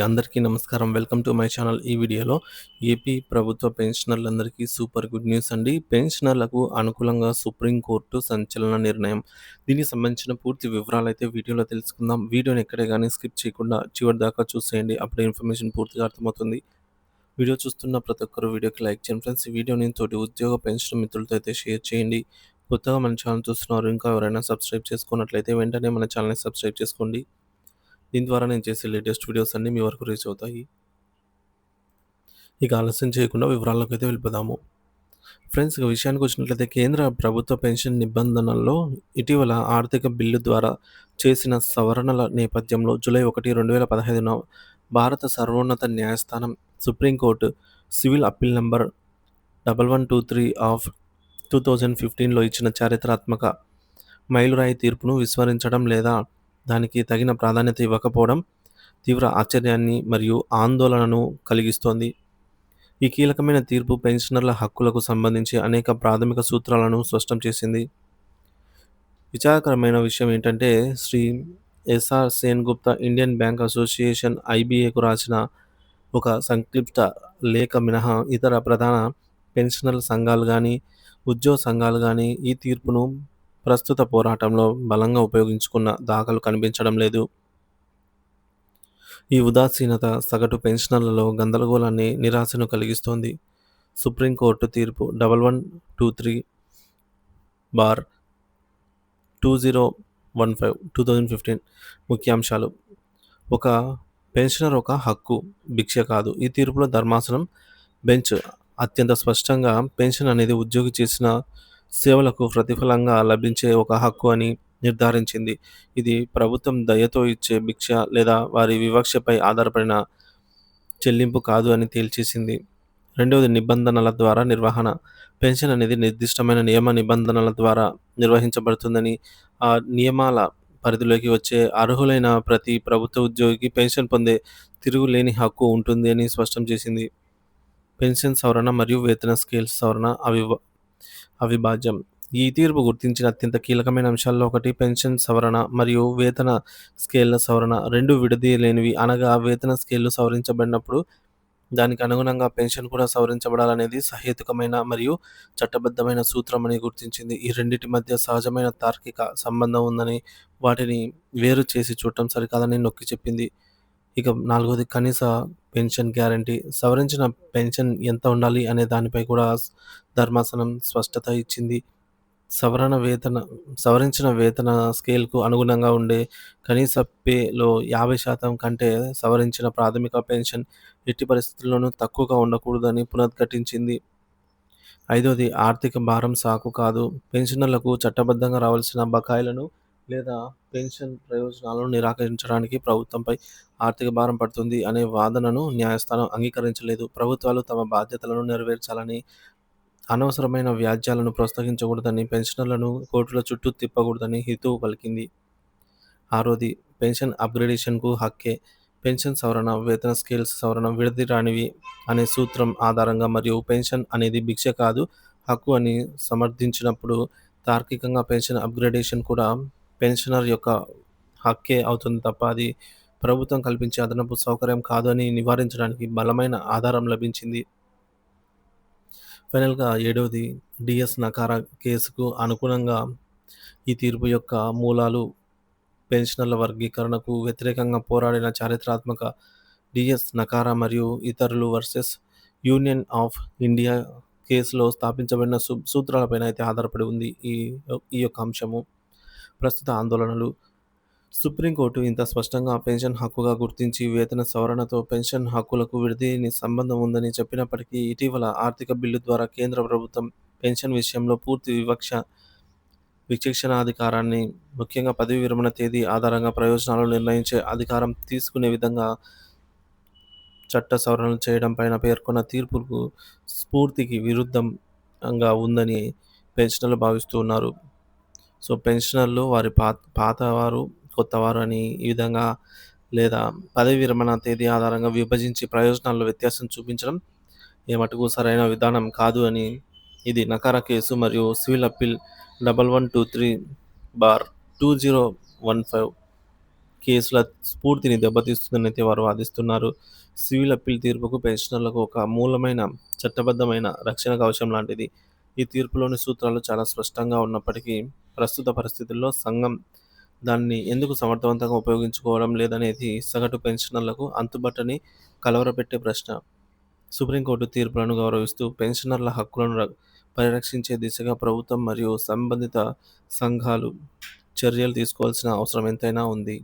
అందరికీ నమస్కారం. Welcome to my channel. ఈ వీడియోలో ఏపీ ప్రభుత్వ పెన్షనర్లందరికీ సూపర్ గుడ్ న్యూస్ అండి. పెన్షనర్లకు అనుకూలంగా సుప్రీం కోర్టు సంచలన నిర్ణయం. దీనికి సంబంధించిన పూర్తి వివరాలైతే వీడియోలో తెలుసుకుందాం. వీడియోని ఎక్కడే గానీ స్కిప్ చేయకుండా చివరి దాకా చూసేయండి. అప్పుడే ఇన్ఫర్మేషన్ పూర్తిగా అర్థమవుతుంది. వీడియో చూస్తున్న ప్రతి ఒక్కరు వీడియోకి లైక్ చేయండి ఫ్రెండ్స్. ఈ వీడియోని తోటి ఉద్యోగ పెన్షన్ మిత్రులతో అయితే షేర్ చేయండి. కొత్తగా మన ఛానల్ చూస్తున్నారు, ఇంకా ఎవరైనా సబ్స్క్రైబ్ చేసుకున్నట్లయితే వెంటనే మన ఛానల్ని సబ్స్క్రైబ్ చేసుకోండి. దీని ద్వారా నేను చేసే లేటెస్ట్ వీడియోస్ అన్నీ మీ వరకు రీచ్ అవుతాయి. ఇక ఆలస్యం చేయకుండా వివరాల్లోకి అయితే వెళ్ళిపోదాము. ఫ్రెండ్స్, ఇక విషయానికి వచ్చినట్లయితే కేంద్ర ప్రభుత్వ పెన్షన్ నిబంధనల్లో ఇటీవల ఆర్థిక బిల్లు ద్వారా చేసిన సవరణల నేపథ్యంలో జూలై 1, 2015న భారత సర్వోన్నత న్యాయస్థానం supreme court civil appeal number 1123 of 2015లో ఇచ్చిన చారిత్రాత్మక మైలురాయి తీర్పును విస్మరించడం లేదా దానికి తగిన ప్రాధాన్యత ఇవ్వకపోవడం తీవ్ర ఆశ్చర్యాన్ని మరియు ఆందోళనను కలిగిస్తోంది. ఈ కీలకమైన తీర్పు పెన్షనర్ల హక్కులకు సంబంధించి అనేక ప్రాథమిక సూత్రాలను స్పష్టం చేసింది. విచారకరమైన విషయం ఏంటంటే, Shri SR Sengupta Indian bank association ఐబీఏకు రాసిన ఒక సంక్షిప్త లేఖ మినహా ఇతర ప్రధాన పెన్షనర్ల సంఘాలు కానీ ఉద్యోగ సంఘాలు కానీ ఈ తీర్పును ప్రస్తుత పోరాటంలో బలంగా ఉపయోగించుకున్న దాఖలు కనిపించడం లేదు. ఈ ఉదాసీనత సగటు పెన్షనర్లలో గందరగోళాన్ని, నిరాశను కలిగిస్తోంది. సుప్రీంకోర్టు తీర్పు 1123/2015 ముఖ్యాంశాలు. ఒక పెన్షనర్ ఒక హక్కు, భిక్ష కాదు. ఈ తీర్పులో ధర్మాసనం బెంచ్ అత్యంత స్పష్టంగా పెన్షన్ అనేది ఉద్యోగి చేసిన సేవలకు ప్రతిఫలంగా లభించే ఒక హక్కు అని నిర్ధారించింది. ఇది ప్రభుత్వం దయతో ఇచ్చే భిక్ష లేదా వారి వివక్షపై ఆధారపడిన చెల్లింపు కాదు అని తేల్చేసింది. రెండవది, నిబంధనల ద్వారా నిర్వహణ. పెన్షన్ అనేది నిర్దిష్టమైన నియమ నిబంధనల ద్వారా నిర్వహించబడుతుందని, ఆ నియమాల పరిధిలోకి వచ్చే అర్హులైన ప్రతి ప్రభుత్వ ఉద్యోగికి పెన్షన్ పొందే తిరుగులేని హక్కు ఉంటుంది అని స్పష్టం చేసింది. పెన్షన్ సవరణ మరియు వేతన స్కేల్స్ సవరణ అవిభాజ్యం. ఈ తీర్పు గుర్తించిన అత్యంత కీలకమైన అంశాల్లో ఒకటి పెన్షన్ సవరణ మరియు వేతన స్కేళ్ల సవరణ. రెండు విడదీయలేనివి. అనగా వేతన స్కేళ్లు సవరించబడినప్పుడు దానికి అనుగుణంగా పెన్షన్ కూడా సవరించబడాలనేది సహేతుకమైన మరియు చట్టబద్ధమైన సూత్రం అని గుర్తించింది. ఈ రెండింటి మధ్య సహజమైన తార్కిక సంబంధం ఉందని, వాటిని వేరు చేసి చూడటం సరికాదని నొక్కి చెప్పింది. ఇక నాలుగవది, కనీస పెన్షన్ గ్యారంటీ. సవరించిన పెన్షన్ ఎంత ఉండాలి అనే దానిపై కూడా ధర్మాసనం స్పష్టత ఇచ్చింది. సవరించిన వేతన స్కేల్కు అనుగుణంగా ఉండే కనీస పేలో 50% కంటే సవరించిన ప్రాథమిక పెన్షన్ ఎట్టి పరిస్థితుల్లోనూ తక్కువగా ఉండకూడదని పునరుద్ఘాటించింది. ఐదవది, ఆర్థిక భారం సాకు కాదు. పెన్షనర్లకు చట్టబద్ధంగా రావాల్సిన బకాయిలను లేదా పెన్షన్ ప్రయోజనాలను నిరాకరించడానికి ప్రభుత్వంపై ఆర్థిక భారం పడుతుంది అనే వాదనను న్యాయస్థానం అంగీకరించలేదు. ప్రభుత్వాలు తమ బాధ్యతలను నెరవేర్చాలని, అనవసరమైన వ్యాజ్యాలను ప్రోత్సహించకూడదని, పెన్షనర్లను కోర్టుల చుట్టూ తిప్పకూడదని హితవు పలికింది. ఆరోది, పెన్షన్ అప్గ్రేడేషన్కు హక్కే. పెన్షన్ సవరణ, వేతన స్కేల్స్ సవరణ విడదీరానివి అనే సూత్రం ఆధారంగా మరియు పెన్షన్ అనేది భిక్ష కాదు, హక్కు అని సమర్థించినప్పుడు తార్కికంగా పెన్షన్ అప్గ్రేడేషన్ కూడా పెన్షనర్ యొక్క హక్కే అవుతుంది తప్ప అది ప్రభుత్వం కల్పించే అదనపు సౌకర్యం కాదు అని నివారించడానికి బలమైన ఆధారం లభించింది. ఫైనల్గా ఏడవది, డిఎస్ నకారా కేసుకు అనుగుణంగా ఈ తీర్పు యొక్క మూలాలు పెన్షనర్ల వర్గీకరణకు వ్యతిరేకంగా పోరాడిన చారిత్రాత్మక డిఎస్ నకారా మరియు ఇతరులు వర్సెస్ యూనియన్ ఆఫ్ ఇండియా కేసులో స్థాపించబడిన సూత్రాలపైన అయితే ఆధారపడి ఉంది ఈ యొక్క అంశము. ప్రస్తుత ఆందోళనలు. సుప్రీంకోర్టు ఇంత స్పష్టంగా పెన్షన్ హక్కుగా గుర్తించి వేతన సవరణతో పెన్షన్ హక్కులకు విడదీయని సంబంధం ఉందని చెప్పినప్పటికీ, ఇటీవల ఆర్థిక బిల్లు ద్వారా కేంద్ర ప్రభుత్వం పెన్షన్ విషయంలో పూర్తి విచక్షణాధికారాన్ని, ముఖ్యంగా పదవీ విరమణ తేదీ ఆధారంగా ప్రయోజనాలను నిర్ణయించే అధికారం తీసుకునే విధంగా చట్ట సవరణలు చేయడం పైన పేర్కొన్న తీర్పుకు స్ఫూర్తికి విరుద్ధంగా ఉందని పెన్షనర్లు భావిస్తూ ఉన్నారు. సో పెన్షనర్లు వారి పాతవారు, కొత్తవారు అని ఈ విధంగా లేదా పదవీ విరమణ తేదీ ఆధారంగా విభజించి ప్రయోజనాల్లో వ్యత్యాసం చూపించడం ఏమటుకు సరైన విధానం కాదు అని ఇది నకారా కేసు మరియు సివిల్ అప్పీల్ 1123/2015 కేసుల స్ఫూర్తిని దెబ్బతీస్తుందనైతే వారు వాదిస్తున్నారు. సివిల్ అప్పీల్ తీర్పుకు పెన్షనర్లకు ఒక మూలమైన చట్టబద్ధమైన రక్షణ కవచం లాంటిది. ఈ తీర్పులోని సూత్రాలు చాలా స్పష్టంగా ఉన్నప్పటికీ, ప్రస్తుత పరిస్థితుల్లో సంఘం దాన్ని ఎందుకు సమర్థవంతంగా ఉపయోగించుకోవడం లేదనేది సగటు పెన్షనర్లకు అంతుబట్టని కలవరపెట్టే ప్రశ్న. సుప్రీంకోర్టు తీర్పులను గౌరవిస్తూ పెన్షనర్ల హక్కులను పరిరక్షించే దిశగా ప్రభుత్వం మరియు సంబంధిత సంఘాలు చర్యలు తీసుకోవాల్సిన అవసరం ఎంతైనా ఉంది.